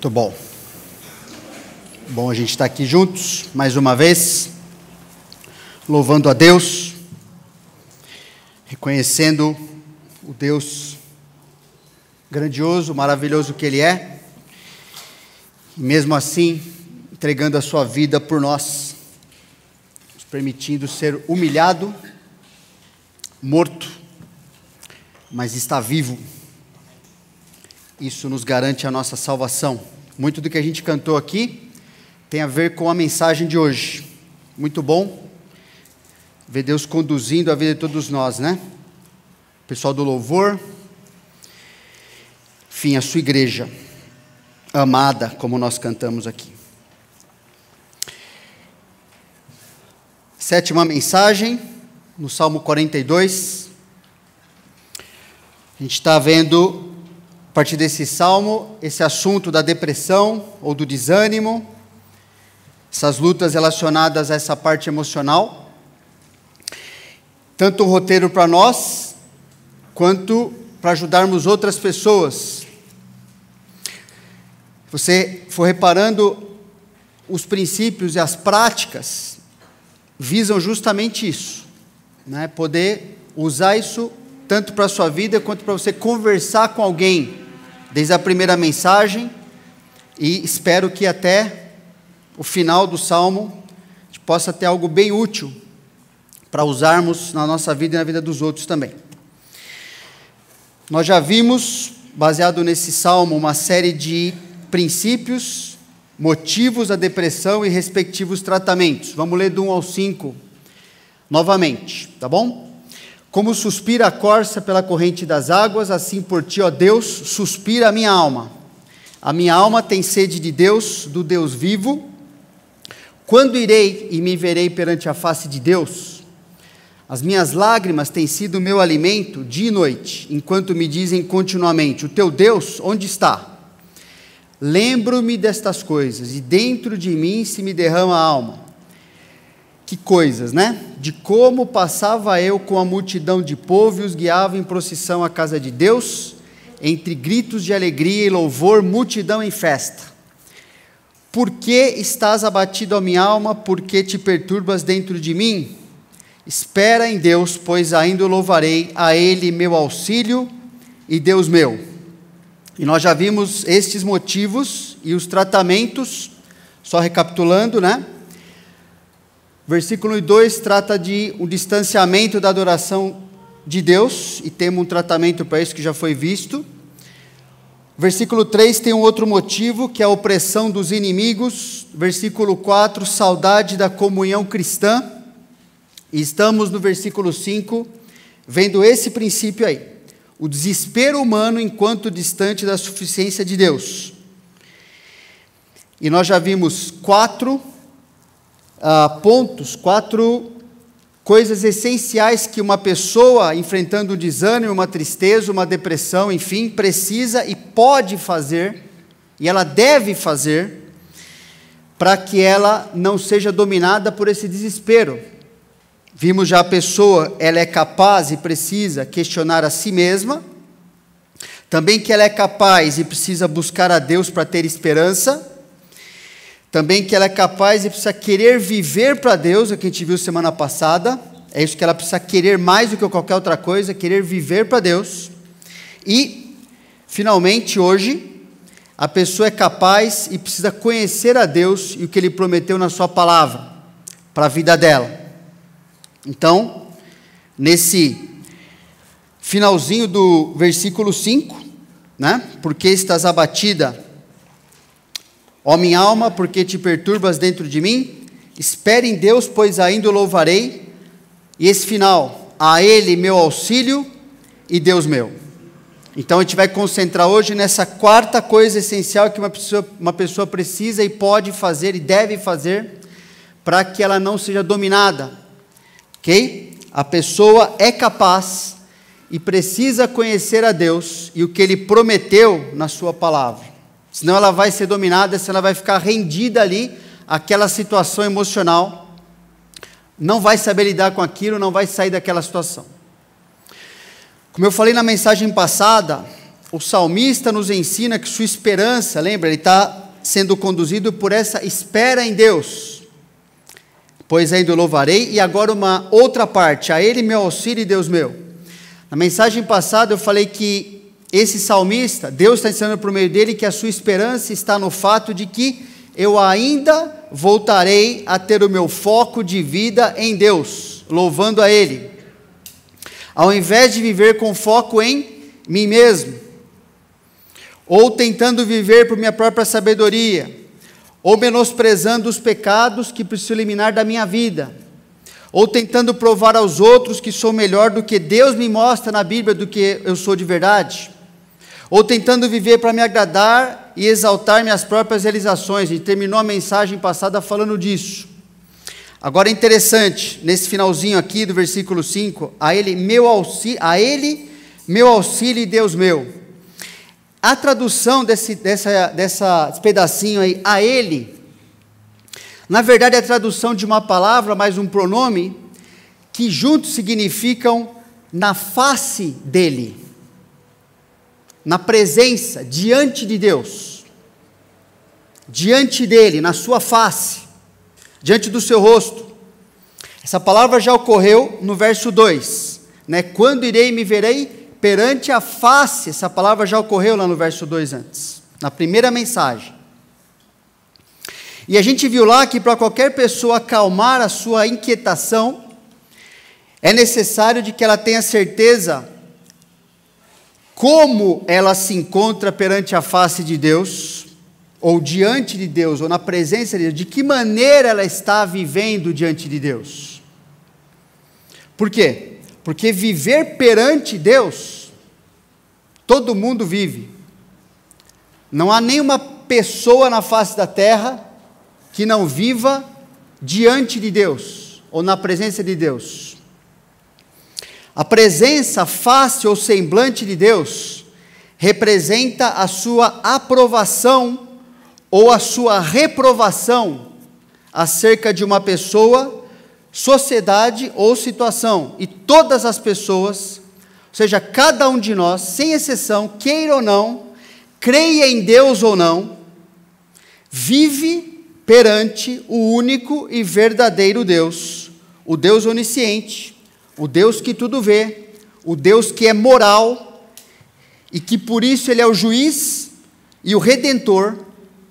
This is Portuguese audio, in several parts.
Muito bom. Bom a gente estar aqui juntos, mais uma vez, louvando a Deus, reconhecendo o Deus grandioso, maravilhoso que Ele é, e mesmo assim, entregando a sua vida por nós, nos permitindo ser humilhado, morto, mas está vivo. Isso nos garante a nossa salvação. Muito do que a gente cantou aqui tem a ver com a mensagem de hoje. Muito bom ver Deus conduzindo a vida de todos nós, né? O pessoal do louvor, enfim, a sua igreja amada, como nós cantamos aqui. Sétima mensagem, no Salmo 42. A gente está vendo, a partir desse salmo, esse assunto da depressão ou do desânimo, essas lutas relacionadas a essa parte emocional. Tanto um roteiro para nós, quanto para ajudarmos outras pessoas. Você for reparando, os princípios e as práticas visam justamente isso, né? Poder usar isso tanto para a sua vida, quanto para você conversar com alguém, desde a primeira mensagem, e espero que até o final do Salmo, a gente possa ter algo bem útil, para usarmos na nossa vida e na vida dos outros também. Nós já vimos, baseado nesse Salmo, uma série de princípios, motivos da depressão e respectivos tratamentos. Vamos ler do 1 ao 5, novamente, tá bom? Como suspira a corça pela corrente das águas, assim por ti, ó Deus, suspira a minha alma. A minha alma tem sede de Deus, do Deus vivo. Quando irei e me verei perante a face de Deus? As minhas lágrimas têm sido meu alimento dia e noite, enquanto me dizem continuamente, o teu Deus, onde está? Lembro-me destas coisas, e dentro de mim se me derrama a alma. Que coisas, né? De como passava eu com a multidão de povo e os guiava em procissão à casa de Deus, entre gritos de alegria e louvor, multidão em festa. Por que estás abatido, ó minha alma? Por que te perturbas dentro de mim? Espera em Deus, pois ainda o louvarei, a Ele meu auxílio e Deus meu. E nós já vimos estes motivos e os tratamentos, só recapitulando, né? Versículo 2 trata de um distanciamento da adoração de Deus, e temos um tratamento para isso que já foi visto. Versículo 3 tem um outro motivo, que é a opressão dos inimigos. Versículo 4, saudade da comunhão cristã. E estamos no versículo 5, vendo esse princípio aí. O desespero humano enquanto distante da suficiência de Deus. E nós já vimos quatro coisas essenciais que uma pessoa enfrentando um desânimo, uma tristeza, uma depressão, enfim, precisa e pode fazer, e ela deve fazer, para que ela não seja dominada por esse desespero. Vimos já a pessoa, ela é capaz e precisa questionar a si mesma, também que ela é capaz e precisa buscar a Deus para ter esperança, também que ela é capaz e precisa querer viver para Deus, é o que a gente viu semana passada, é isso que ela precisa querer mais do que qualquer outra coisa, querer viver para Deus. E, finalmente, hoje, a pessoa é capaz e precisa conhecer a Deus e o que Ele prometeu na sua palavra, para a vida dela. Então, nesse finalzinho do versículo 5, né? Porque estás abatida, ó minha alma, porque te perturbas dentro de mim? Espere em Deus, pois ainda o louvarei. E esse final, a Ele meu auxílio e Deus meu. Então a gente vai concentrar hoje nessa quarta coisa essencial que uma pessoa precisa e pode fazer e deve fazer para que ela não seja dominada. Ok? A pessoa é capaz e precisa conhecer a Deus e o que Ele prometeu na sua palavra. Senão ela vai ser dominada, senão ela vai ficar rendida ali, àquela situação emocional, não vai saber lidar com aquilo, não vai sair daquela situação. Como eu falei na mensagem passada, o salmista nos ensina que sua esperança, lembra, ele está sendo conduzido por essa espera em Deus. Pois ainda o louvarei, e agora uma outra parte, a Ele meu auxílio e Deus meu. Na mensagem passada eu falei que esse salmista, Deus está ensinando por meio dele que a sua esperança está no fato de que eu ainda voltarei a ter o meu foco de vida em Deus, louvando a Ele, ao invés de viver com foco em mim mesmo, ou tentando viver por minha própria sabedoria, ou menosprezando os pecados que preciso eliminar da minha vida, ou tentando provar aos outros que sou melhor do que Deus me mostra na Bíblia do que eu sou de verdade, ou tentando viver para me agradar e exaltar minhas próprias realizações. E terminou a mensagem passada falando disso. Agora é interessante, nesse finalzinho aqui do versículo 5, a Ele meu auxílio e Deus meu. A tradução desse pedacinho aí, a Ele, na verdade é a tradução de uma palavra mais um pronome, que juntos significam na face dEle, na presença, diante de Deus, diante dEle, na sua face, diante do seu rosto. Essa palavra já ocorreu no verso 2, né? Quando irei e me verei perante a face, essa palavra já ocorreu lá no verso 2 antes, na primeira mensagem. E a gente viu lá que para qualquer pessoa acalmar a sua inquietação, é necessário de que ela tenha certeza como ela se encontra perante a face de Deus, ou diante de Deus, ou na presença de Deus, de que maneira ela está vivendo diante de Deus. Por quê? Porque viver perante Deus, todo mundo vive. Não há nenhuma pessoa na face da terra que não viva diante de Deus, ou na presença de Deus. A presença, face ou semblante de Deus, representa a sua aprovação ou a sua reprovação acerca de uma pessoa, sociedade ou situação. E todas as pessoas, ou seja, cada um de nós, sem exceção, queira ou não, creia em Deus ou não, vive perante o único e verdadeiro Deus, o Deus onisciente, o Deus que tudo vê, o Deus que é moral, e que por isso Ele é o juiz e o redentor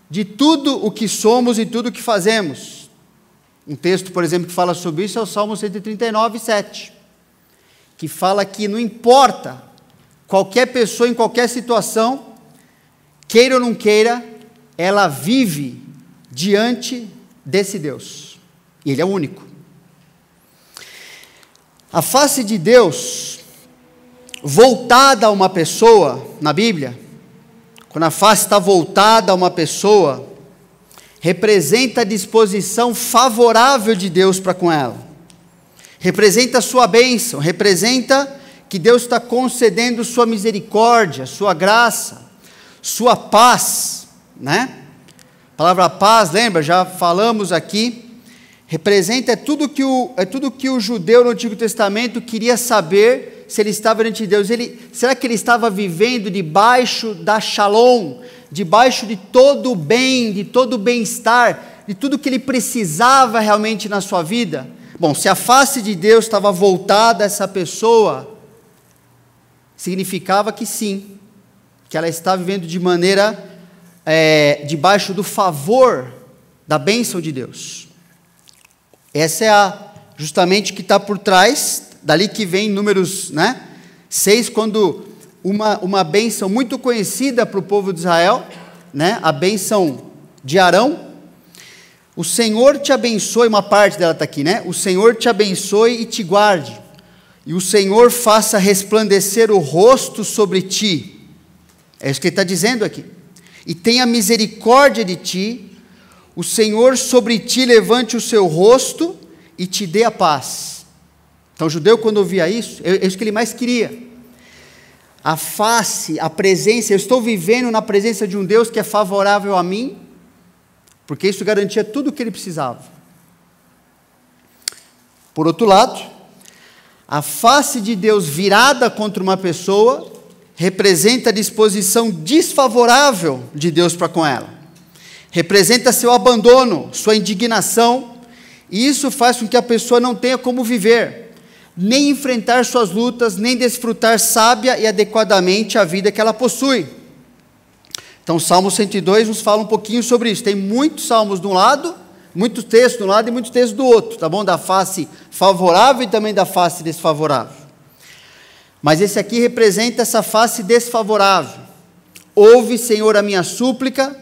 de tudo o que somos e tudo o que fazemos. Um texto, por exemplo, que fala sobre isso é o Salmo 139, 7, que fala que não importa, qualquer pessoa em qualquer situação, queira ou não queira, ela vive diante desse Deus, e Ele é o único. A face de Deus, voltada a uma pessoa, na Bíblia, quando a face está voltada a uma pessoa, representa a disposição favorável de Deus para com ela, representa a sua bênção, representa que Deus está concedendo sua misericórdia, sua graça, sua paz, né? A palavra paz, lembra, já falamos aqui, representa tudo que o judeu no Antigo Testamento queria saber se ele estava diante de Deus. Será que ele estava vivendo debaixo da shalom, debaixo de todo o bem, de todo o bem-estar, de tudo que ele precisava realmente na sua vida? Bom, se a face de Deus estava voltada a essa pessoa, significava que sim, que ela estava vivendo de maneira, debaixo do favor, da bênção de Deus. Essa é justamente que está por trás, dali que vem Números 6, quando uma bênção muito conhecida para o povo de Israel, a bênção de Arão. O Senhor te abençoe, uma parte dela está aqui, o Senhor te abençoe e te guarde, e o Senhor faça resplandecer o rosto sobre ti. É isso que ele está dizendo aqui. E tenha misericórdia de ti, o Senhor sobre ti levante o seu rosto e te dê a paz. Então o judeu, quando ouvia isso, é isso que ele mais queria. A face, a presença, eu estou vivendo na presença de um Deus que é favorável a mim, porque isso garantia tudo o que ele precisava. Por outro lado, a face de Deus virada contra uma pessoa representa a disposição desfavorável de Deus para com ela. Representa seu abandono, sua indignação, e isso faz com que a pessoa não tenha como viver, nem enfrentar suas lutas, nem desfrutar sábia e adequadamente a vida que ela possui. Então, o Salmo 102 nos fala um pouquinho sobre isso. Tem muitos salmos de um lado, muitos textos de um lado e muitos textos do outro, tá bom? Da face favorável e também da face desfavorável. Mas esse aqui representa essa face desfavorável. Ouve, Senhor, a minha súplica,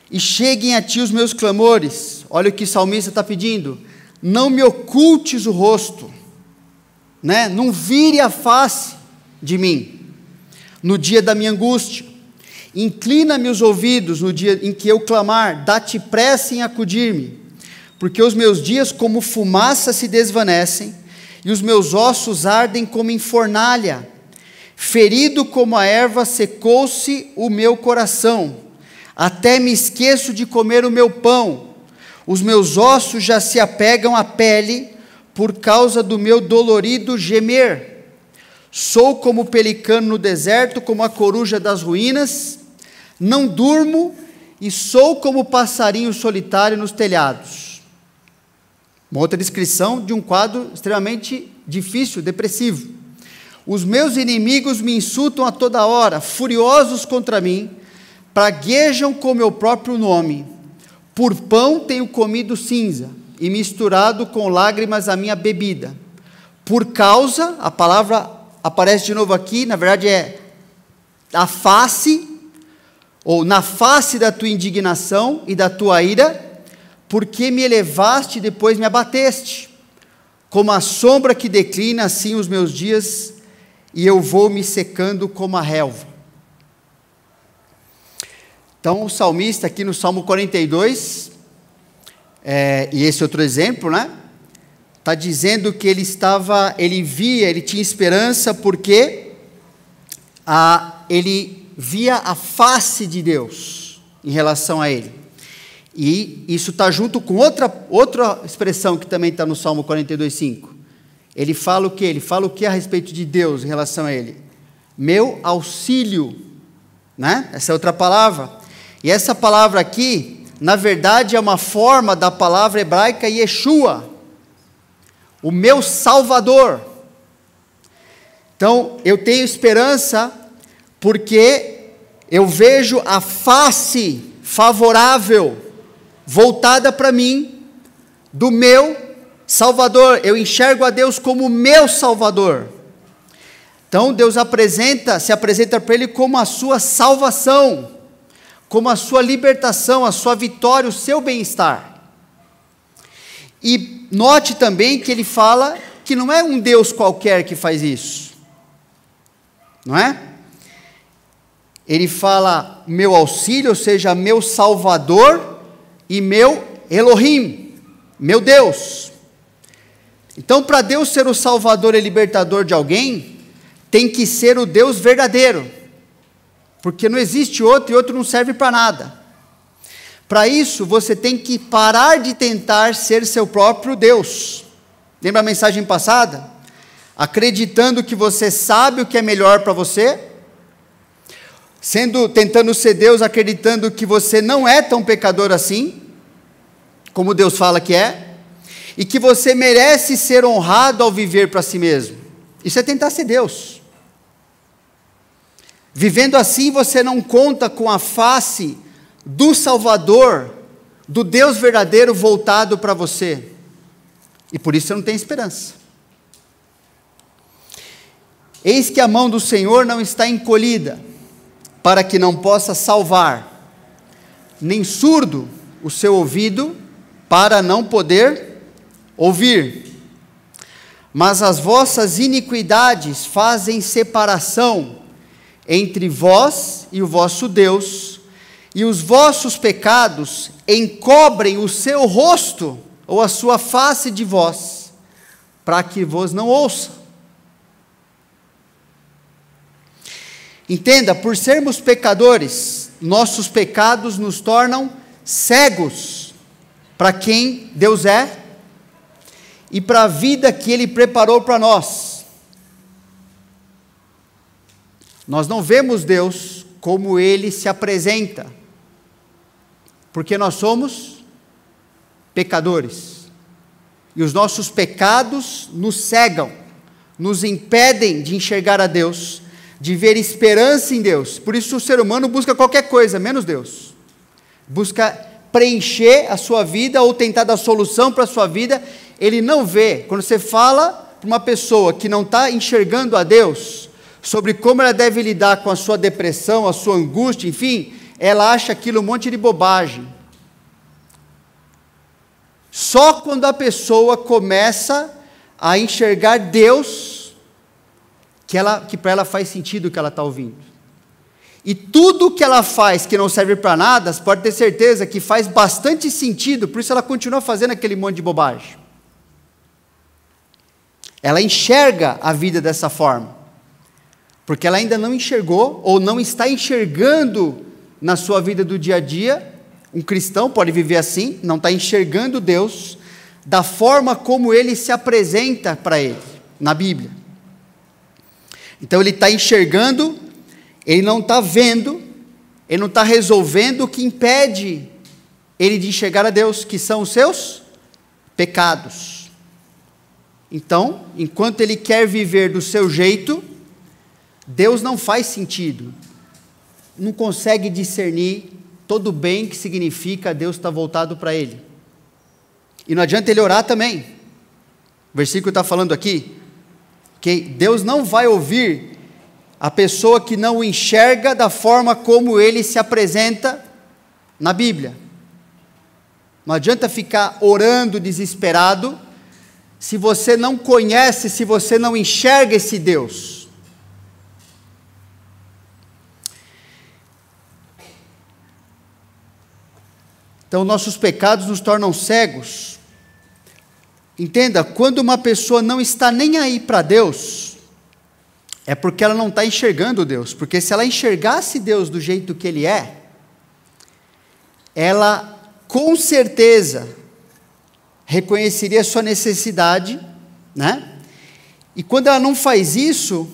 e cheguem a ti os meus clamores. Olha o que o salmista está pedindo. Não me ocultes o rosto, né? Não vire a face de mim, no dia da minha angústia. Inclina-me os ouvidos no dia em que eu clamar, dá-te pressa em acudir-me, porque os meus dias como fumaça se desvanecem, e os meus ossos ardem como em fornalha. Ferido como a erva secou-se o meu coração, até me esqueço de comer o meu pão. Os meus ossos já se apegam à pele, por causa do meu dolorido gemer. Sou como o pelicano no deserto, como a coruja das ruínas, não durmo e sou como o passarinho solitário nos telhados. Uma outra descrição de um quadro extremamente difícil, depressivo. Os meus inimigos me insultam a toda hora, furiosos contra mim, praguejam com meu próprio nome. Por pão tenho comido cinza, e misturado com lágrimas a minha bebida. Por causa, a palavra aparece de novo aqui, na verdade é a face, ou na face da tua indignação e da tua ira, porque me elevaste e depois me abateste. Como a sombra que declina, assim os meus dias, e eu vou me secando como a relva. Então o salmista aqui no Salmo 42, e esse outro exemplo, né? Está dizendo que ele tinha esperança porque ele via a face de Deus em relação a ele. E isso está junto com outra expressão que também está no Salmo 42:5. Ele fala o quê? Ele fala o que a respeito de Deus em relação a ele? Meu auxílio, né? Essa é outra palavra. E essa palavra aqui, na verdade, é uma forma da palavra hebraica Yeshua, o meu Salvador. Então, eu tenho esperança porque eu vejo a face favorável voltada para mim do meu Salvador. Eu enxergo a Deus como meu Salvador. Então, Deus se apresenta para ele como a sua salvação, como a sua libertação, a sua vitória, o seu bem-estar. E note também que ele fala que não é um Deus qualquer que faz isso, não é? Ele fala meu auxílio, ou seja, meu Salvador e meu Elohim, meu Deus. Então, para Deus ser o Salvador e libertador de alguém, tem que ser o Deus verdadeiro, porque não existe outro e outro não serve para nada. Para isso, você tem que parar de tentar ser seu próprio Deus. Lembra a mensagem passada? Acreditando que você sabe o que é melhor para você, tentando ser Deus, acreditando que você não é tão pecador assim, como Deus fala que é, e que você merece ser honrado ao viver para si mesmo. Isso é tentar ser Deus. Vivendo assim, você não conta com a face do Salvador, do Deus verdadeiro voltado para você. E por isso você não tem esperança. Eis que a mão do Senhor não está encolhida, para que não possa salvar, nem surdo o seu ouvido, para não poder ouvir. Mas as vossas iniquidades fazem separação entre vós e o vosso Deus, e os vossos pecados encobrem o seu rosto, ou a sua face de vós, para que vos não ouça. Entenda, por sermos pecadores, nossos pecados nos tornam cegos para quem Deus é e para a vida que Ele preparou para nós. Nós não vemos Deus como Ele se apresenta, porque nós somos pecadores, e os nossos pecados nos cegam, nos impedem de enxergar a Deus, de ver esperança em Deus. Por isso o ser humano busca qualquer coisa, menos Deus. Busca preencher a sua vida, ou tentar dar solução para a sua vida. Ele não vê. Quando você fala para uma pessoa que não está enxergando a Deus, sobre como ela deve lidar com a sua depressão, a sua angústia, enfim, ela acha aquilo um monte de bobagem. Só quando a pessoa começa a enxergar Deus, que para ela faz sentido o que ela está ouvindo. E tudo que ela faz que não serve para nada, você pode ter certeza que faz bastante sentido, por isso ela continua fazendo aquele monte de bobagem. Ela enxerga a vida dessa forma, porque ela ainda não enxergou, ou não está enxergando na sua vida do dia a dia. Um cristão pode viver assim, não está enxergando Deus da forma como Ele se apresenta para ele, na Bíblia. Então ele está enxergando, ele não está vendo, ele não está resolvendo o que impede ele de enxergar a Deus, que são os seus pecados. Então, enquanto ele quer viver do seu jeito, Deus não faz sentido, não consegue discernir todo o bem que significa Deus estar voltado para ele. E não adianta ele orar também. O versículo está falando aqui, que Deus não vai ouvir a pessoa que não o enxerga da forma como ele se apresenta na Bíblia. Não adianta ficar orando desesperado, se você não conhece, se você não enxerga esse Deus. Então, nossos pecados nos tornam cegos. Entenda, quando uma pessoa não está nem aí para Deus, é porque ela não está enxergando Deus, porque se ela enxergasse Deus do jeito que Ele é, ela com certeza reconheceria a sua necessidade, né? E quando ela não faz isso,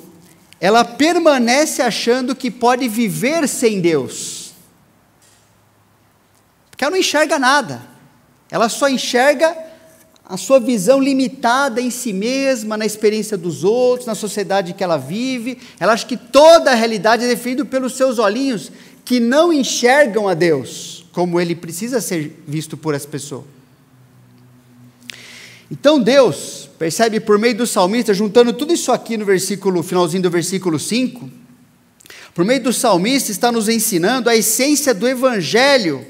ela permanece achando que pode viver sem Deus, porque ela não enxerga nada, ela só enxerga a sua visão limitada em si mesma, na experiência dos outros, na sociedade que ela vive. Ela acha que toda a realidade é definida pelos seus olhinhos, que não enxergam a Deus, como Ele precisa ser visto por essa pessoa. Então Deus, percebe por meio do salmista, juntando tudo isso aqui no versículo, finalzinho do versículo 5, por meio do salmista está nos ensinando a essência do Evangelho,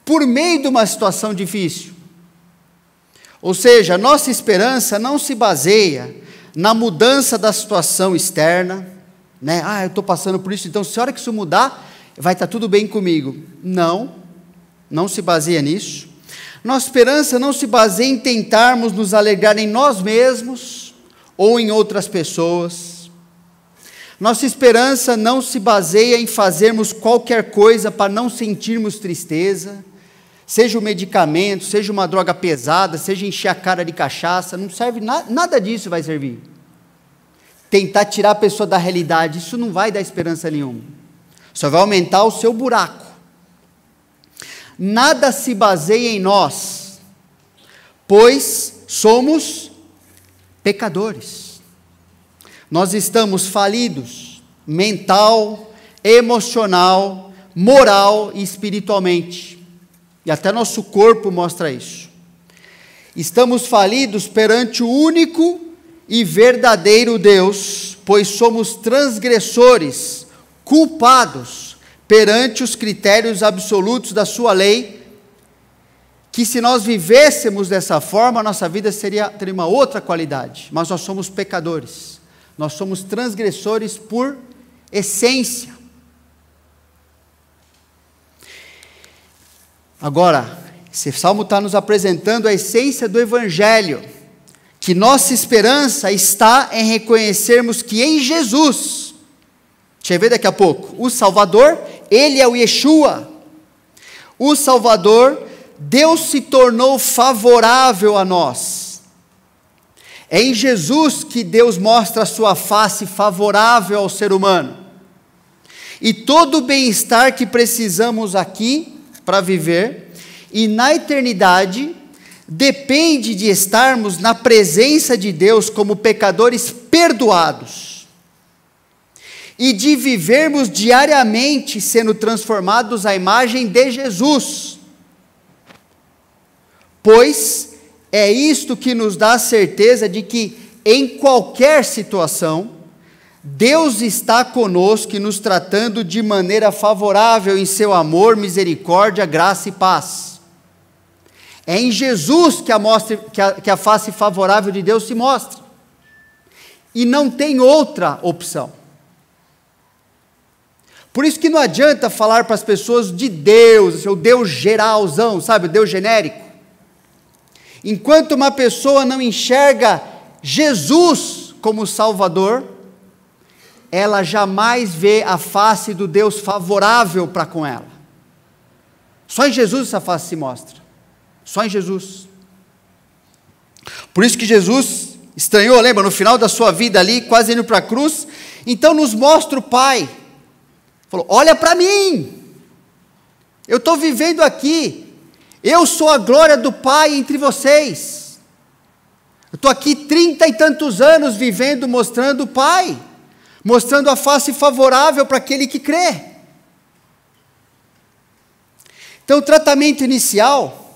por meio de uma situação difícil. Ou seja, a nossa esperança não se baseia na mudança da situação externa, né? Eu estou passando por isso, então se a hora que isso mudar, vai estar tudo bem comigo. Não, não se baseia nisso. Nossa esperança não se baseia em tentarmos nos alegrar em nós mesmos ou em outras pessoas. Nossa esperança não se baseia em fazermos qualquer coisa para não sentirmos tristeza, seja um medicamento, seja uma droga pesada, seja encher a cara de cachaça, não serve, nada disso vai servir. Tentar tirar a pessoa da realidade, isso não vai dar esperança nenhuma, só vai aumentar o seu buraco. Nada se baseia em nós, pois somos pecadores. Nós estamos falidos, mental, emocional, moral e espiritualmente. E até nosso corpo mostra isso. Estamos falidos perante o único e verdadeiro Deus, pois somos transgressores, culpados perante os critérios absolutos da sua lei, que se nós vivêssemos dessa forma, a nossa vida teria uma outra qualidade, mas nós somos pecadores, nós somos transgressores por essência. Agora, esse salmo está nos apresentando a essência do Evangelho, que nossa esperança está em reconhecermos que em Jesus, deixa eu ver daqui a pouco, o Salvador, Ele é o Yeshua, o Salvador, Deus se tornou favorável a nós. É em Jesus que Deus mostra a sua face favorável ao ser humano. E todo o bem-estar que precisamos aqui para viver e na eternidade depende de estarmos na presença de Deus como pecadores perdoados e de vivermos diariamente sendo transformados à imagem de Jesus, pois é isto que nos dá a certeza de que em qualquer situação Deus está conosco e nos tratando de maneira favorável em seu amor, misericórdia, graça e paz. É em Jesus que a face favorável de Deus se mostra. E não tem outra opção. Por isso que não adianta falar para as pessoas de Deus, o Deus geralzão, sabe, o Deus genérico. Enquanto uma pessoa não enxerga Jesus como Salvador, ela jamais vê a face do Deus favorável para com ela. Só em Jesus essa face se mostra. Só em Jesus. Por isso que Jesus estranhou, lembra, no final da sua vida ali, quase indo para a cruz, então nos mostra o Pai. Falou, olha para mim, eu estou vivendo aqui, eu sou a glória do Pai entre vocês. Eu estou aqui 30 e tantos anos vivendo, mostrando o Pai, mostrando a face favorável para aquele que crê. Então o tratamento inicial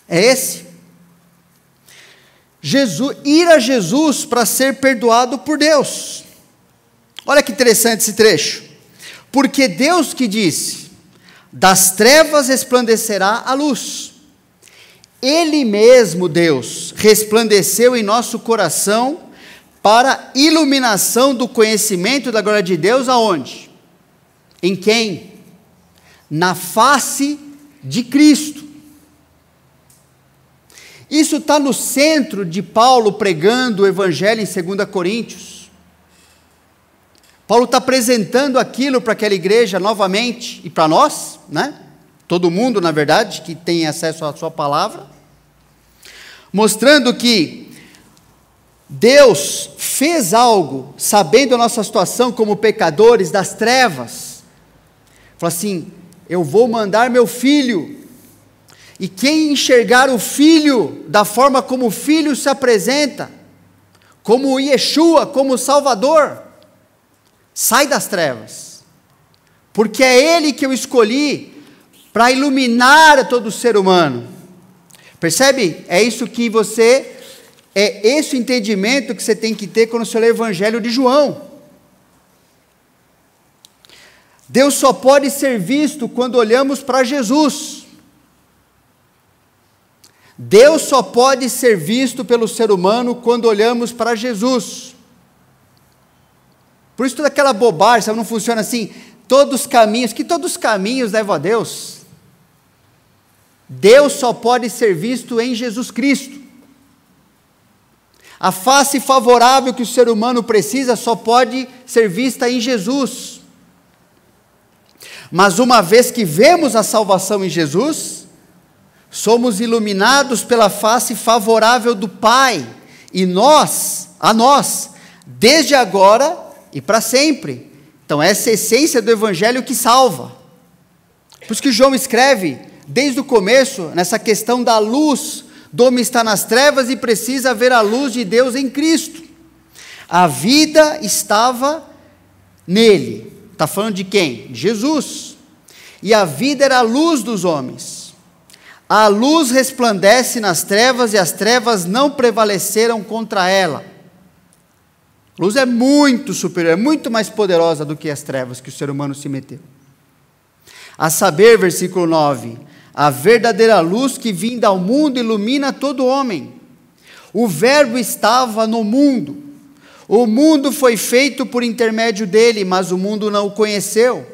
é esse. Ir a Jesus para ser perdoado por Deus. Olha que interessante esse trecho. Porque Deus que disse, das trevas resplandecerá a luz. Ele mesmo, Deus, resplandeceu em nosso coração para iluminação do conhecimento da glória de Deus, aonde? Em quem? Na face de Cristo. Isso está no centro de Paulo pregando o Evangelho em 2 Coríntios. Paulo está apresentando aquilo para aquela igreja novamente, e para nós, né? Todo mundo, na verdade, que tem acesso à sua palavra, mostrando que Deus fez algo, sabendo a nossa situação como pecadores das trevas, falou assim, eu vou mandar meu filho, e quem enxergar o filho, da forma como o filho se apresenta, como Yeshua, como Salvador, sai das trevas, porque é Ele que eu escolhi, para iluminar todo ser humano, percebe? É isso que é esse o entendimento que você tem que ter quando você lê o Evangelho de João. Deus só pode ser visto quando olhamos para Jesus. Deus só pode ser visto pelo ser humano quando olhamos para Jesus. Por isso toda aquela bobagem, sabe, não funciona assim, todos os caminhos levam a Deus. Deus só pode ser visto em Jesus Cristo. A face favorável que o ser humano precisa só pode ser vista em Jesus. Mas uma vez que vemos a salvação em Jesus, somos iluminados pela face favorável do Pai, e a nós, desde agora e para sempre. Então essa é a essência do Evangelho que salva. Por isso que João escreve, desde o começo, nessa questão da luz, do homem está nas trevas e precisa ver a luz de Deus em Cristo. A vida estava nele. Está falando de quem? Jesus. E a vida era a luz dos homens. A luz resplandece nas trevas e as trevas não prevaleceram contra ela. A luz é muito superior, é muito mais poderosa do que as trevas que o ser humano se meteu. A saber, versículo 9, a verdadeira luz que vinda ao mundo ilumina todo homem. O verbo estava no mundo. O mundo foi feito por intermédio dele, mas o mundo não o conheceu.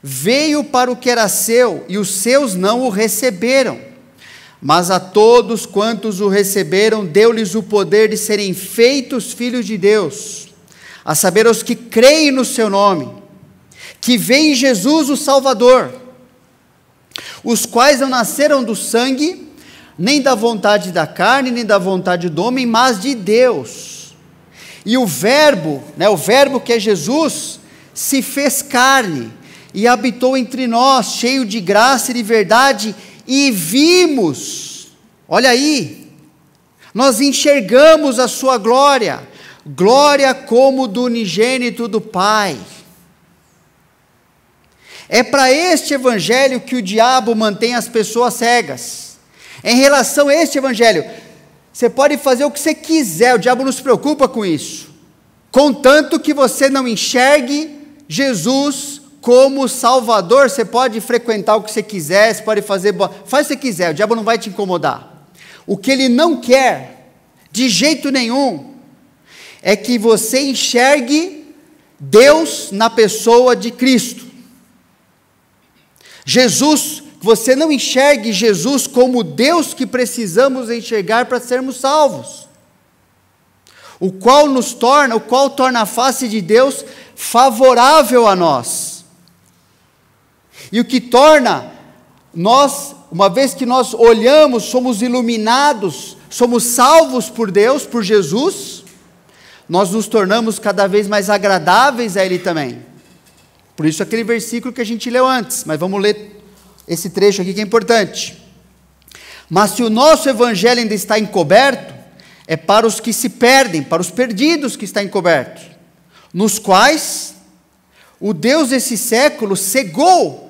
Veio para o que era seu, e os seus não o receberam. Mas a todos quantos o receberam, deu-lhes o poder de serem feitos filhos de Deus, a saber, os que creem no seu nome, que veem em Jesus o Salvador, os quais não nasceram do sangue, nem da vontade da carne, nem da vontade do homem, mas de Deus. E o verbo que é Jesus, se fez carne e habitou entre nós, cheio de graça e de verdade, e vimos, olha aí, nós enxergamos a sua glória, glória como do unigênito do Pai. É para este evangelho que o diabo mantém as pessoas cegas. Em relação a este evangelho, você pode fazer o que você quiser, o diabo não se preocupa com isso, contanto que você não enxergue Jesus como Salvador. Você pode frequentar o que você quiser, você pode fazer, faz o que você quiser, o diabo não vai te incomodar. O que ele não quer, de jeito nenhum, é que você enxergue Deus na pessoa de Cristo. Jesus, você não enxergue Jesus como Deus que precisamos enxergar para sermos salvos, o qual torna a face de Deus favorável a nós, e o que torna nós, uma vez que nós olhamos, somos iluminados, somos salvos por Deus, por Jesus, nós nos tornamos cada vez mais agradáveis a Ele também. Por isso aquele versículo que a gente leu antes, mas vamos ler esse trecho aqui que é importante. Mas se o nosso evangelho ainda está encoberto, é para os que se perdem, para os perdidos que está encoberto, nos quais o Deus desse século cegou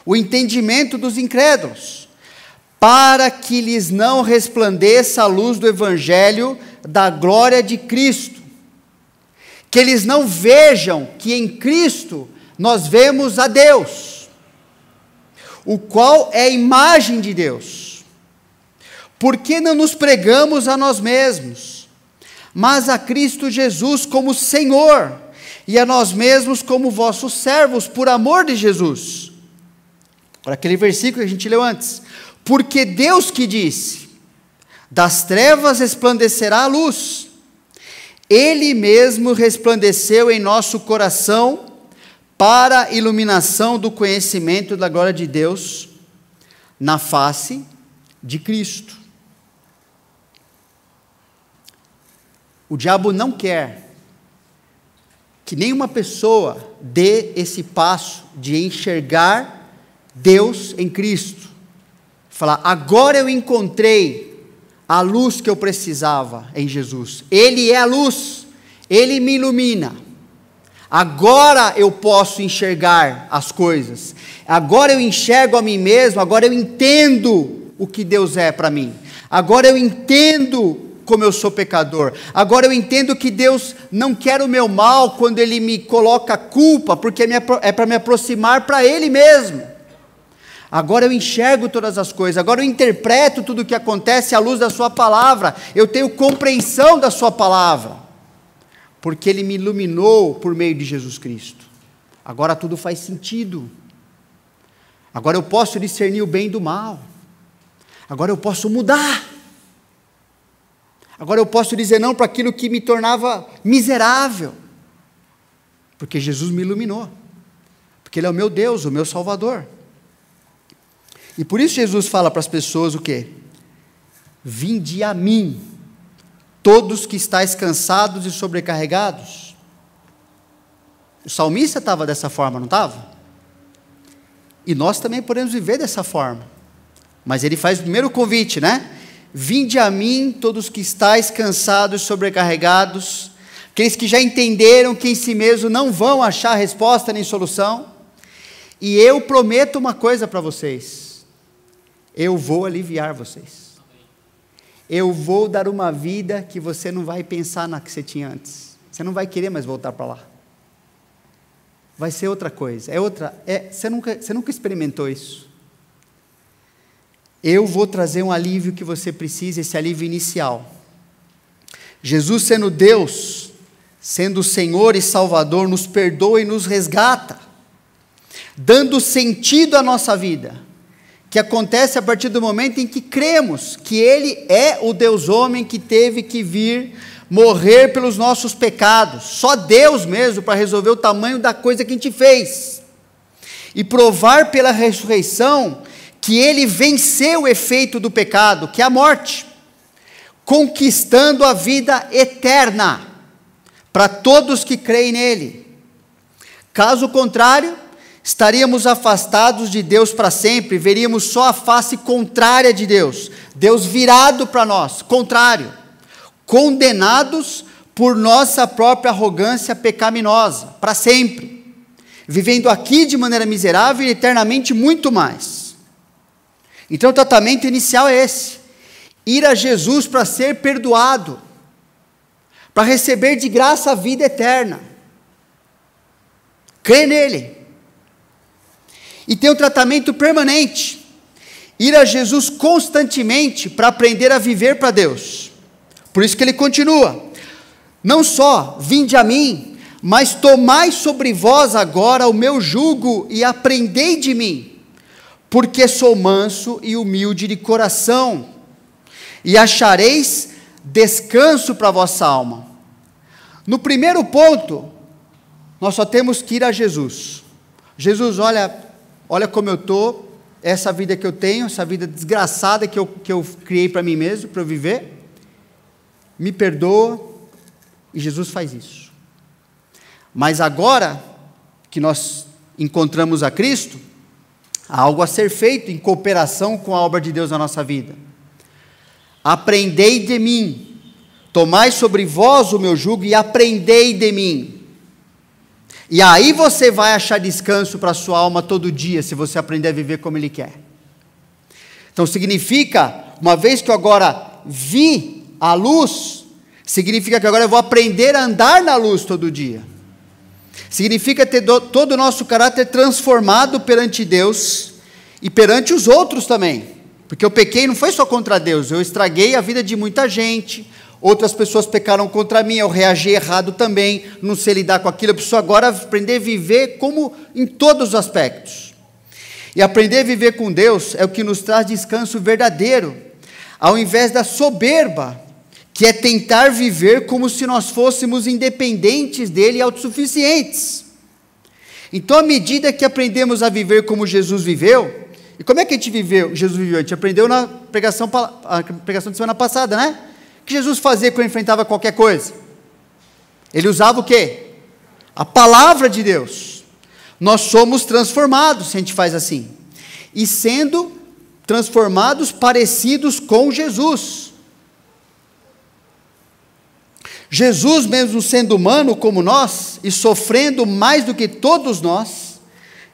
o entendimento dos incrédulos, para que lhes não resplandeça a luz do evangelho da glória de Cristo, que eles não vejam que em Cristo nós vemos a Deus, o qual é a imagem de Deus. Porque não nos pregamos a nós mesmos, mas a Cristo Jesus como Senhor, e a nós mesmos como vossos servos, por amor de Jesus. Para aquele versículo que a gente leu antes. Porque Deus que disse, das trevas resplandecerá a luz, Ele mesmo resplandeceu em nosso coração, para a iluminação do conhecimento da glória de Deus, na face de Cristo. O diabo não quer que nenhuma pessoa dê esse passo de enxergar Deus em Cristo. Falar, agora eu encontrei a luz que eu precisava em Jesus. Ele é a luz, Ele me ilumina. Agora eu posso enxergar as coisas. Agora eu enxergo a mim mesmo, agora eu entendo o que Deus é para mim. Agora eu entendo como eu sou pecador. Agora eu entendo que Deus não quer o meu mal quando Ele me coloca culpa, porque é para me aproximar para Ele mesmo. Agora eu enxergo todas as coisas, agora eu interpreto tudo o que acontece à luz da sua palavra, eu tenho compreensão da sua palavra, porque Ele me iluminou por meio de Jesus Cristo. Agora tudo faz sentido. Agora eu posso discernir o bem do mal. Agora eu posso mudar. Agora eu posso dizer não para aquilo que me tornava miserável, porque Jesus me iluminou, porque Ele é o meu Deus, o meu Salvador. E por isso Jesus fala para as pessoas o quê? Vinde a mim, todos que estáis cansados e sobrecarregados. O salmista estava dessa forma, não estava? E nós também podemos viver dessa forma. Mas ele faz o primeiro convite, né? Vinde a mim, todos que estáis cansados e sobrecarregados, aqueles que já entenderam que em si mesmo não vão achar resposta nem solução. E eu prometo uma coisa para vocês. Eu vou aliviar vocês. Eu vou dar uma vida que você não vai pensar na que você tinha antes. Você não vai querer mais voltar para lá. Vai ser outra coisa. Você nunca experimentou isso. Eu vou trazer um alívio que você precisa, esse alívio inicial. Jesus, sendo Deus, sendo Senhor e Salvador, nos perdoa e nos resgata, dando sentido à nossa vida, que acontece a partir do momento em que cremos que Ele é o Deus homem que teve que vir morrer pelos nossos pecados, só Deus mesmo para resolver o tamanho da coisa que a gente fez, e provar pela ressurreição que Ele venceu o efeito do pecado, que é a morte, conquistando a vida eterna para todos que creem nele. Caso contrário, estaríamos afastados de Deus para sempre, veríamos só a face contrária de Deus, Deus virado para nós, contrário, condenados por nossa própria arrogância pecaminosa, para sempre, vivendo aqui de maneira miserável e eternamente muito mais. Então o tratamento inicial é esse: ir a Jesus para ser perdoado, para receber de graça a vida eterna, crer nele. E tem um tratamento permanente: ir a Jesus constantemente para aprender a viver para Deus. Por isso que ele continua: não só vinde a mim, mas tomai sobre vós agora o meu jugo e aprendei de mim, porque sou manso e humilde de coração, e achareis descanso para a vossa alma. No primeiro ponto, nós só temos que ir a Jesus. Jesus, olha como eu estou, essa vida que eu tenho, essa vida desgraçada que eu criei para mim mesmo, para eu viver, me perdoa, e Jesus faz isso. Mas agora que nós encontramos a Cristo, há algo a ser feito em cooperação com a obra de Deus na nossa vida. Aprendei de mim, tomai sobre vós o meu jugo e aprendei de mim. E aí você vai achar descanso para a sua alma todo dia, se você aprender a viver como Ele quer. Então significa, uma vez que eu agora vi a luz, significa que agora eu vou aprender a andar na luz todo dia. Significa ter todo o nosso caráter transformado perante Deus e perante os outros também. Porque eu pequei não foi só contra Deus, eu estraguei a vida de muita gente, outras pessoas pecaram contra mim, eu reagi errado também, não sei lidar com aquilo, eu preciso agora aprender a viver como em todos os aspectos. E aprender a viver com Deus é o que nos traz descanso verdadeiro, ao invés da soberba, que é tentar viver como se nós fôssemos independentes dele e autossuficientes. Então, à medida que aprendemos a viver como Jesus viveu, e como é que Jesus viveu? A gente aprendeu na pregação de semana passada, né? O que Jesus fazia quando enfrentava qualquer coisa? Ele usava o quê? A palavra de Deus. Nós somos transformados se a gente faz assim. E sendo transformados parecidos com Jesus. Jesus, mesmo sendo humano como nós, e sofrendo mais do que todos nós,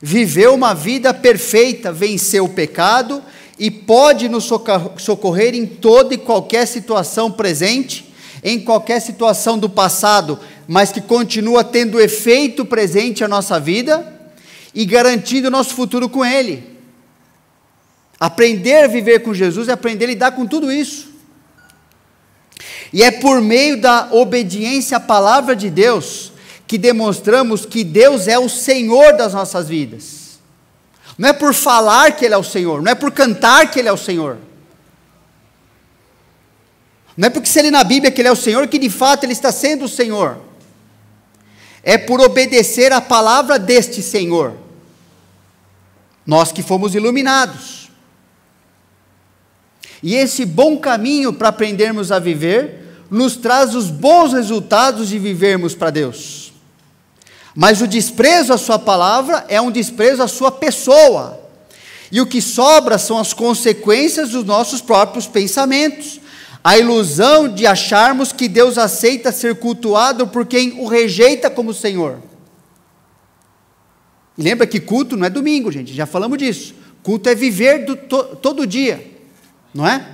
viveu uma vida perfeita, venceu o pecado, e pode nos socorrer em toda e qualquer situação presente, em qualquer situação do passado, mas que continua tendo efeito presente na nossa vida, e garantindo o nosso futuro com Ele. Aprender a viver com Jesus é aprender a lidar com tudo isso. E é por meio da obediência à palavra de Deus que demonstramos que Deus é o Senhor das nossas vidas. Não é por falar que Ele é o Senhor, não é por cantar que Ele é o Senhor. Não é porque se Ele na Bíblia que Ele é o Senhor, que de fato Ele está sendo o Senhor. É por obedecer à palavra deste Senhor. Nós que fomos iluminados. E esse bom caminho para aprendermos a viver, nos traz os bons resultados de vivermos para Deus. Mas o desprezo à sua palavra é um desprezo à sua pessoa. E o que sobra são as consequências dos nossos próprios pensamentos. A ilusão de acharmos que Deus aceita ser cultuado por quem o rejeita como Senhor. E lembra que culto não é domingo, gente, já falamos disso. Culto é viver todo dia. Não é?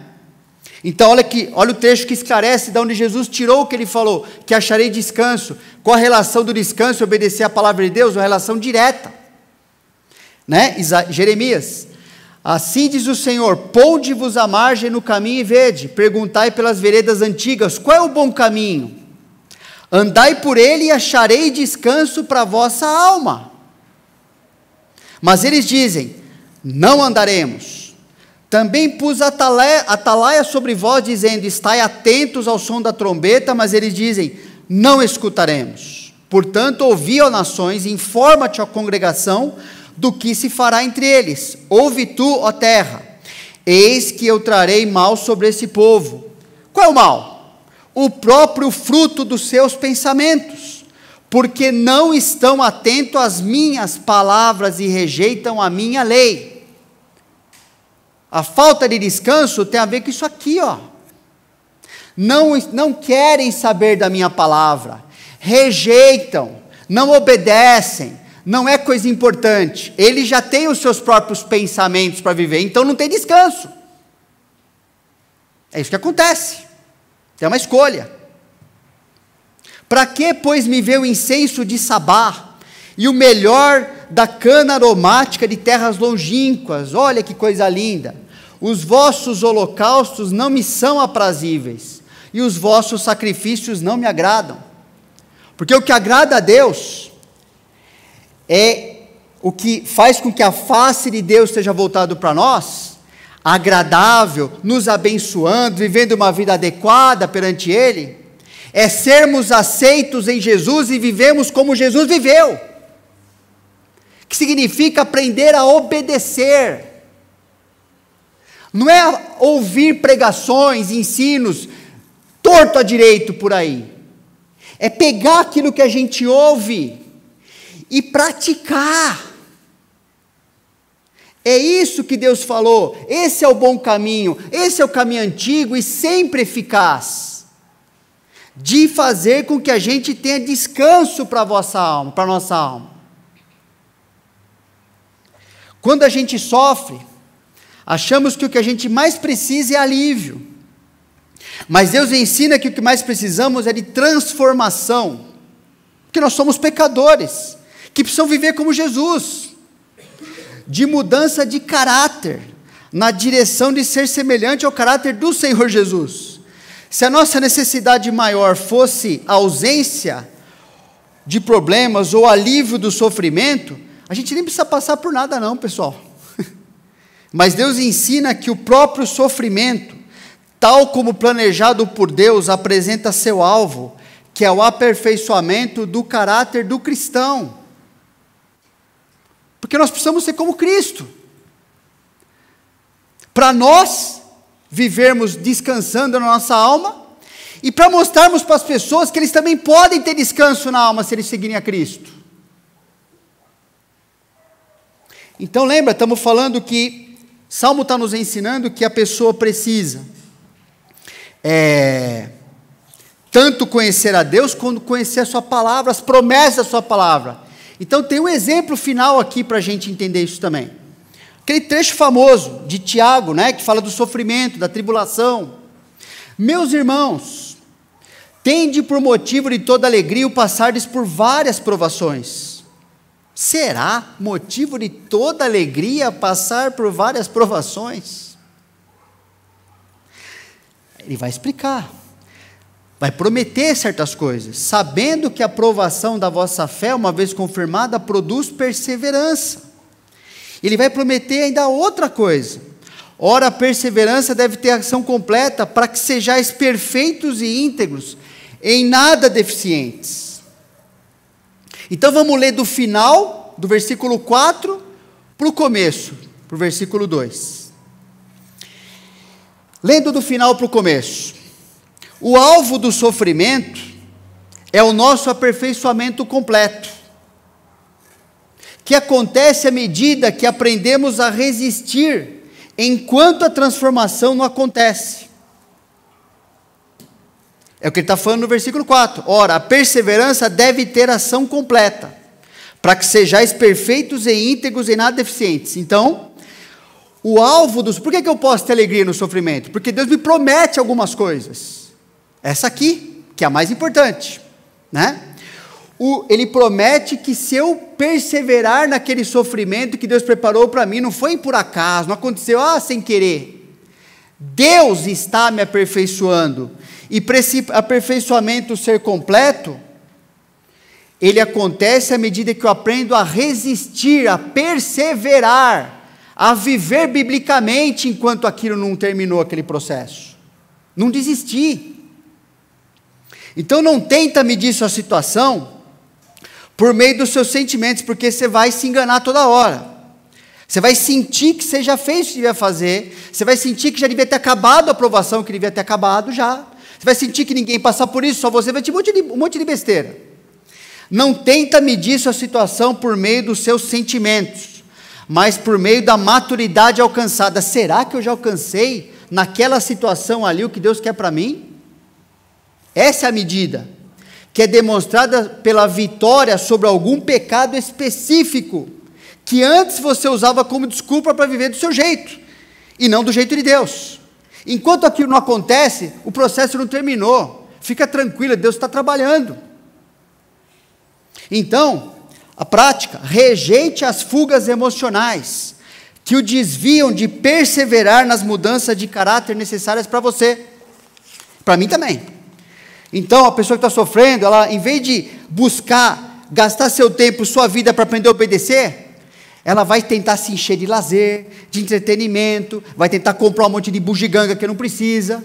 Então olha o trecho que esclarece de onde Jesus tirou o que Ele falou, que acharei descanso. Qual a relação do descanso e obedecer à palavra de Deus? Uma relação direta, né? Jeremias: assim diz o Senhor, ponde-vos à margem no caminho e vede, perguntai pelas veredas antigas, qual é o bom caminho? Andai por ele e acharei descanso para a vossa alma. Mas eles dizem, não andaremos. Também pus atalaia sobre vós, dizendo, estai atentos ao som da trombeta, mas eles dizem, não escutaremos. Portanto, ouvi, ó nações, informa-te, ó congregação, do que se fará entre eles. Ouve tu, ó terra, eis que eu trarei mal sobre esse povo. Qual é o mal? O próprio fruto dos seus pensamentos, porque não estão atentos às minhas palavras e rejeitam a minha lei. A falta de descanso tem a ver com isso aqui, ó. Não querem saber da minha palavra, rejeitam, não obedecem, não é coisa importante. Ele já tem os seus próprios pensamentos para viver, então não tem descanso. É isso que acontece. É uma escolha. Para que, pois, me vê o incenso de Sabá e o melhor da cana aromática de terras longínquas? Olha que coisa linda. Os vossos holocaustos não me são aprazíveis, e os vossos sacrifícios não me agradam. Porque o que agrada a Deus é o que faz com que a face de Deus esteja voltado para nós, agradável, nos abençoando, vivendo uma vida adequada perante Ele, é sermos aceitos em Jesus e vivemos como Jesus viveu, que significa aprender a obedecer. Não é ouvir pregações, ensinos, torto a direito por aí. É pegar aquilo que a gente ouve e praticar. É isso que Deus falou. Esse é o bom caminho. Esse é o caminho antigo e sempre eficaz, de fazer com que a gente tenha descanso para a vossa alma, para a nossa alma. Quando a gente sofre, achamos que o que a gente mais precisa é alívio. Mas Deus ensina que o que mais precisamos é de transformação. Porque nós somos pecadores, que precisam viver como Jesus. De mudança de caráter, na direção de ser semelhante ao caráter do Senhor Jesus. Se a nossa necessidade maior fosse a ausência de problemas ou alívio do sofrimento, a gente nem precisa passar por nada não, pessoal. Mas Deus ensina que o próprio sofrimento, tal como planejado por Deus, apresenta seu alvo, que é o aperfeiçoamento do caráter do cristão. Porque nós precisamos ser como Cristo. Para nós vivermos descansando na nossa alma, e para mostrarmos para as pessoas que eles também podem ter descanso na alma se eles seguirem a Cristo. Então lembra, estamos falando que Salmo está nos ensinando que a pessoa precisa tanto conhecer a Deus, quanto conhecer a sua palavra, as promessas da sua palavra. Então tem um exemplo final aqui para a gente entender isso também. Aquele trecho famoso de Tiago, né, que fala do sofrimento, da tribulação. Meus irmãos, tende por motivo de toda alegria o passardes por várias provações. Será motivo de toda alegria passar por várias provações? Ele vai explicar, vai prometer certas coisas, sabendo que a provação da vossa fé, uma vez confirmada, produz perseverança. Ele vai prometer ainda outra coisa. Ora, a perseverança deve ter ação completa, para que sejais perfeitos e íntegros, em nada deficientes. Então vamos ler do final, do versículo 4, para o começo, para o versículo 2. Lendo do final para o começo. O alvo do sofrimento é o nosso aperfeiçoamento completo, que acontece à medida que aprendemos a resistir, enquanto a transformação não acontece. É o que ele está falando no versículo 4. Ora, a perseverança deve ter ação completa, para que sejais perfeitos e íntegros e nada deficientes. Então, o alvo dos... Por que eu posso ter alegria no sofrimento? Porque Deus me promete algumas coisas. Essa aqui, que é a mais importante, né? Ele promete que se eu perseverar naquele sofrimento que Deus preparou para mim, não foi por acaso, não aconteceu sem querer. Deus está me aperfeiçoando. E para esse aperfeiçoamento ser completo, ele acontece à medida que eu aprendo a resistir, a perseverar, a viver biblicamente enquanto aquilo não terminou aquele processo. Não desistir. Então não tenta medir sua situação por meio dos seus sentimentos, porque você vai se enganar toda hora. Você vai sentir que você já fez o que devia fazer, você vai sentir que já devia ter acabado a aprovação que devia ter acabado já, você vai sentir que ninguém passa por isso, só você vai ter um monte de besteira. Não tenta medir sua situação por meio dos seus sentimentos, mas por meio da maturidade alcançada. Será que eu já alcancei naquela situação ali o que Deus quer para mim? Essa é a medida, que é demonstrada pela vitória sobre algum pecado específico, que antes você usava como desculpa para viver do seu jeito, e não do jeito de Deus. Enquanto aquilo não acontece, o processo não terminou. Fica tranquila, Deus está trabalhando. Então, a prática: rejeite as fugas emocionais, que o desviam de perseverar nas mudanças de caráter necessárias para você. Para mim também. Então, a pessoa que está sofrendo, ela, em vez de buscar, gastar seu tempo, sua vida para aprender a obedecer, ela vai tentar se encher de lazer, de entretenimento, vai tentar comprar um monte de bugiganga que não precisa,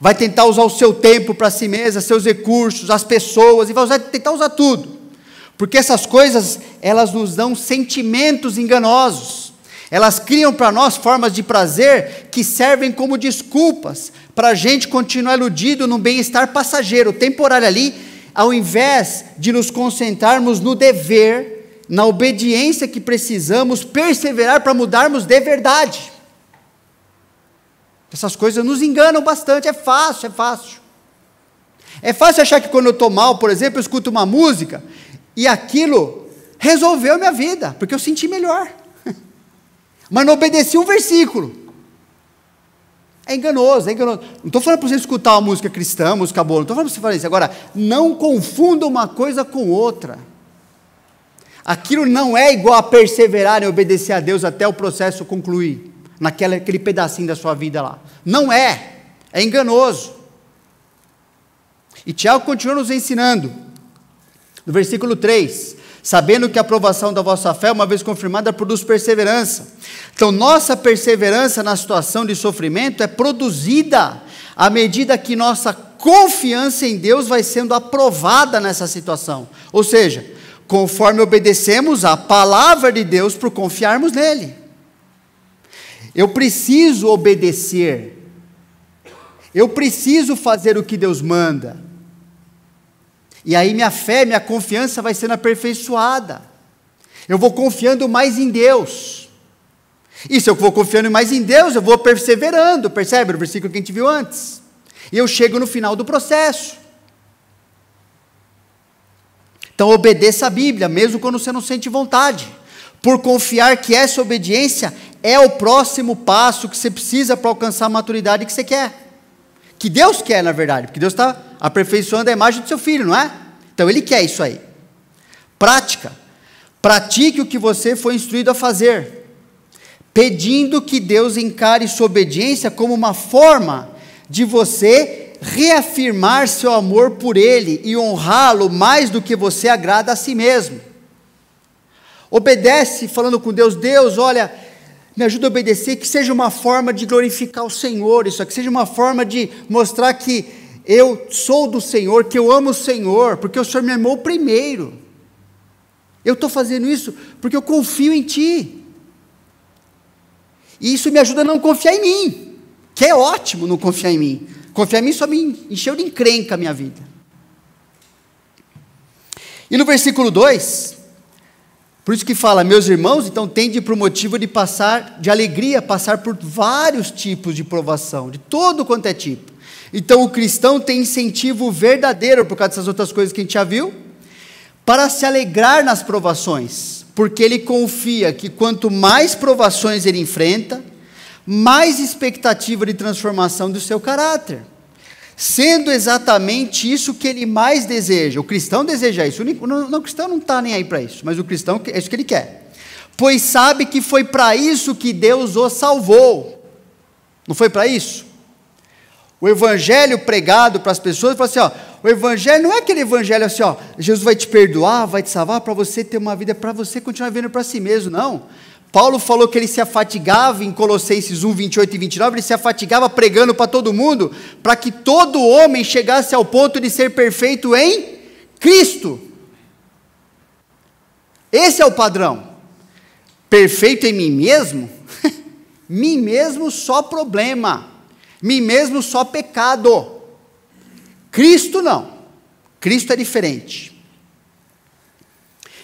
vai tentar usar o seu tempo para si mesma, seus recursos, as pessoas, e vai tentar usar tudo, porque essas coisas, elas nos dão sentimentos enganosos, elas criam para nós formas de prazer que servem como desculpas, para a gente continuar iludido num bem-estar passageiro, temporário ali, ao invés de nos concentrarmos no dever, na obediência que precisamos perseverar para mudarmos de verdade. Essas coisas nos enganam bastante, é fácil. É fácil achar que quando eu estou mal, por exemplo, eu escuto uma música, e aquilo resolveu minha vida, porque eu senti melhor. Mas não obedeci um versículo. É enganoso. Não estou falando para você escutar uma música cristã, música boa, não estou falando para você fazer isso. Agora, não confunda uma coisa com outra. Aquilo não é igual a perseverar em obedecer a Deus até o processo concluir, naquele pedacinho da sua vida lá. Não é enganoso. E Tiago continua nos ensinando, no versículo 3, sabendo que a aprovação da vossa fé, uma vez confirmada, produz perseverança. Então, nossa perseverança na situação de sofrimento é produzida à medida que nossa confiança em Deus vai sendo aprovada nessa situação. Ou seja, conforme obedecemos à palavra de Deus por confiarmos nele. Eu preciso obedecer. Eu preciso fazer o que Deus manda. E aí minha fé, minha confiança vai sendo aperfeiçoada. Eu vou confiando mais em Deus. E se eu vou confiando mais em Deus, eu vou perseverando. Percebe o versículo que a gente viu antes? E eu chego no final do processo. Então obedeça a Bíblia, mesmo quando você não sente vontade, por confiar que essa obediência é o próximo passo que você precisa para alcançar a maturidade que você quer. Que Deus quer, na verdade, porque Deus está aperfeiçoando a imagem do seu filho, não é? Então Ele quer isso aí. Prática. Pratique o que você foi instruído a fazer, pedindo que Deus encare sua obediência como uma forma de você reafirmar seu amor por Ele e honrá-lo mais do que você agrada a si mesmo. Obedece falando com Deus: Deus, olha, me ajuda a obedecer, que seja uma forma de glorificar o Senhor, isso aqui seja uma forma de mostrar que eu sou do Senhor, que eu amo o Senhor, porque o Senhor me amou primeiro. Eu estou fazendo isso porque eu confio em Ti. E isso me ajuda a não confiar em mim, que é ótimo não confiar em mim. Confiar em mim só me encheu de encrenca a minha vida. E no versículo 2, por isso que fala: meus irmãos, então tende por motivo de alegria, passar por vários tipos de provação, de todo quanto é tipo. Então o cristão tem incentivo verdadeiro, por causa dessas outras coisas que a gente já viu, para se alegrar nas provações, porque ele confia que quanto mais provações ele enfrenta, mais expectativa de transformação do seu caráter, sendo exatamente isso que ele mais deseja. O cristão deseja isso, o cristão não está nem aí para isso, mas o cristão é isso que ele quer, pois sabe que foi para isso que Deus o salvou. Não foi para isso? O evangelho pregado para as pessoas, fala assim, ó, o evangelho não é aquele evangelho assim, ó, Jesus vai te perdoar, vai te salvar para você ter uma vida, para você continuar vivendo para si mesmo, não. Paulo falou que ele se afatigava, em Colossenses 1, 28 e 29, ele se afatigava pregando para todo mundo, para que todo homem chegasse ao ponto de ser perfeito em Cristo. Esse é o padrão. Perfeito em mim mesmo? Mim mesmo só problema. Mim mesmo só pecado. Cristo não. Cristo é diferente.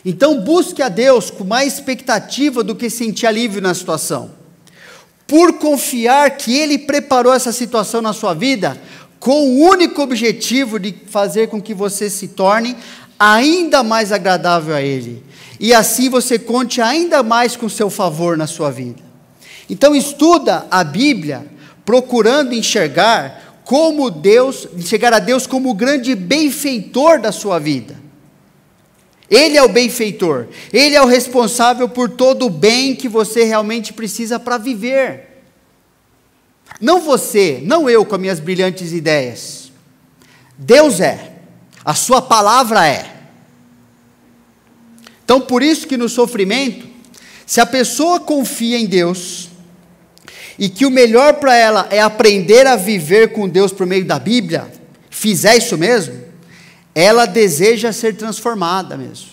Então busque a Deus com mais expectativa do que sentir alívio na situação, por confiar que Ele preparou essa situação na sua vida, com o único objetivo de fazer com que você se torne ainda mais agradável a Ele, e assim você conte ainda mais com seu favor na sua vida. Então estuda a Bíblia, procurando enxergar a Deus como o grande benfeitor da sua vida. Ele é o benfeitor, Ele é o responsável por todo o bem que você realmente precisa para viver. Não você, não eu com as minhas brilhantes ideias. Deus é, a sua palavra é. Então por isso que no sofrimento, se a pessoa confia em Deus, e que o melhor para ela é aprender a viver com Deus por meio da Bíblia, fizer isso mesmo, ela deseja ser transformada mesmo.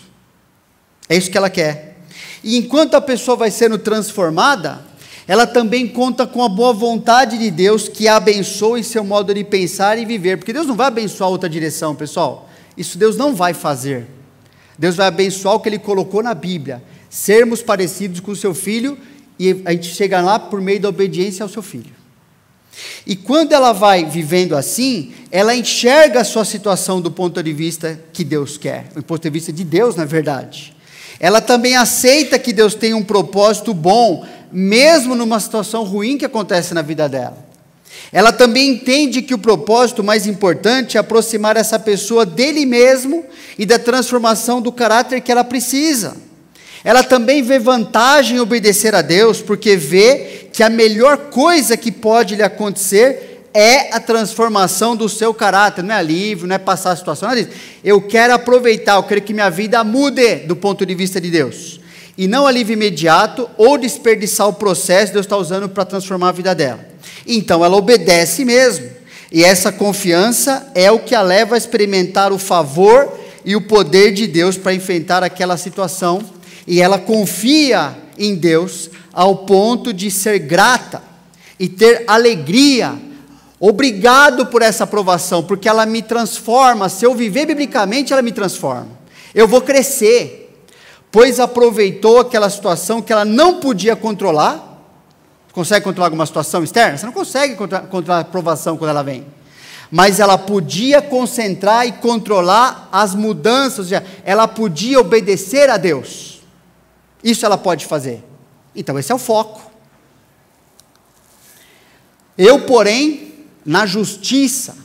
É isso que ela quer. E enquanto a pessoa vai sendo transformada, ela também conta com a boa vontade de Deus, que a abençoe seu modo de pensar e viver. Porque Deus não vai abençoar outra direção, pessoal. Isso Deus não vai fazer. Deus vai abençoar o que Ele colocou na Bíblia. Sermos parecidos com o seu Filho, e a gente chega lá por meio da obediência ao seu Filho. E quando ela vai vivendo assim, ela enxerga a sua situação do ponto de vista que Deus quer, do ponto de vista de Deus, na verdade. Ela também aceita que Deus tem um propósito bom, mesmo numa situação ruim que acontece na vida dela. Ela também entende que o propósito mais importante é aproximar essa pessoa dele mesmo e da transformação do caráter que ela precisa. Ela também vê vantagem em obedecer a Deus, porque vê que a melhor coisa que pode lhe acontecer é a transformação do seu caráter. Não é alívio, não é passar a situação, não é isso. Eu quero aproveitar, eu quero que minha vida mude do ponto de vista de Deus. E não alívio imediato ou desperdiçar o processo que Deus está usando para transformar a vida dela. Então ela obedece mesmo. E essa confiança é o que a leva a experimentar o favor e o poder de Deus para enfrentar aquela situação. E ela confia em Deus ao ponto de ser grata e ter alegria. Obrigado por essa aprovação, porque ela me transforma. Se eu viver biblicamente, ela me transforma. Eu vou crescer, pois aproveitou aquela situação que ela não podia controlar. Consegue controlar alguma situação externa? Você não consegue controlar a aprovação quando ela vem. Mas ela podia concentrar e controlar as mudanças, ou seja, ela podia obedecer a Deus. Isso ela pode fazer. Então esse é o foco. Eu, porém, na justiça,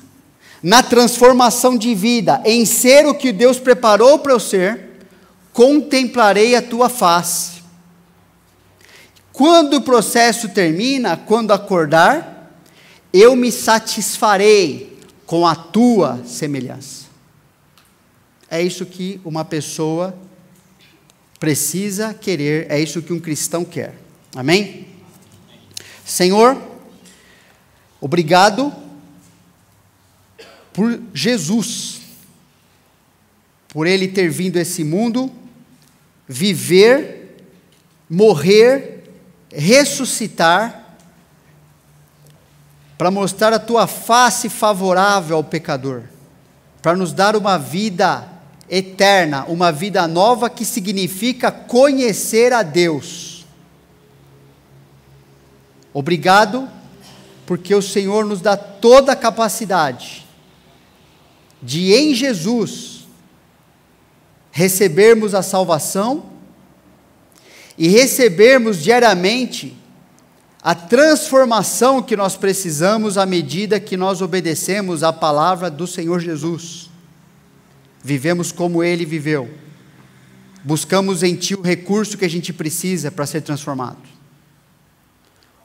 na transformação de vida, em ser o que Deus preparou para eu ser, contemplarei a tua face. Quando o processo termina, quando acordar, eu me satisfarei com a tua semelhança. É isso que uma pessoa precisa querer, é isso que um cristão quer. Amém? Senhor, obrigado por Jesus, por Ele ter vindo a esse mundo, viver, morrer, ressuscitar, para mostrar a tua face favorável ao pecador, para nos dar uma vida eterna, uma vida nova, que significa conhecer a Deus. Obrigado, porque o Senhor nos dá toda a capacidade de, em Jesus, recebermos a salvação e recebermos diariamente a transformação que nós precisamos à medida que nós obedecemos à palavra do Senhor Jesus. Vivemos como Ele viveu. Buscamos em Ti o recurso que a gente precisa para ser transformado.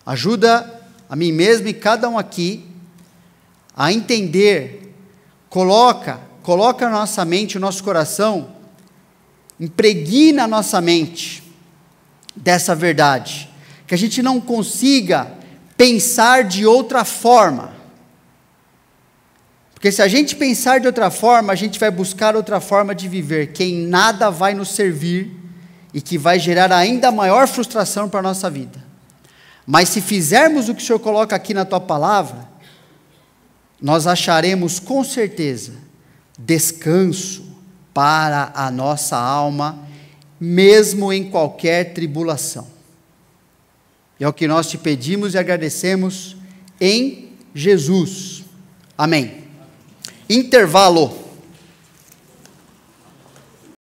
Ajuda a mim mesmo e cada um aqui a entender, coloca na nossa mente, o nosso coração, impregna a nossa mente dessa verdade, que a gente não consiga pensar de outra forma. Porque se a gente pensar de outra forma, a gente vai buscar outra forma de viver, que em nada vai nos servir e que vai gerar ainda maior frustração para a nossa vida. Mas se fizermos o que o Senhor coloca aqui na Tua palavra, nós acharemos com certeza descanso para a nossa alma mesmo em qualquer tribulação. E é o que nós te pedimos e agradecemos em Jesus. Amém. Intervalo.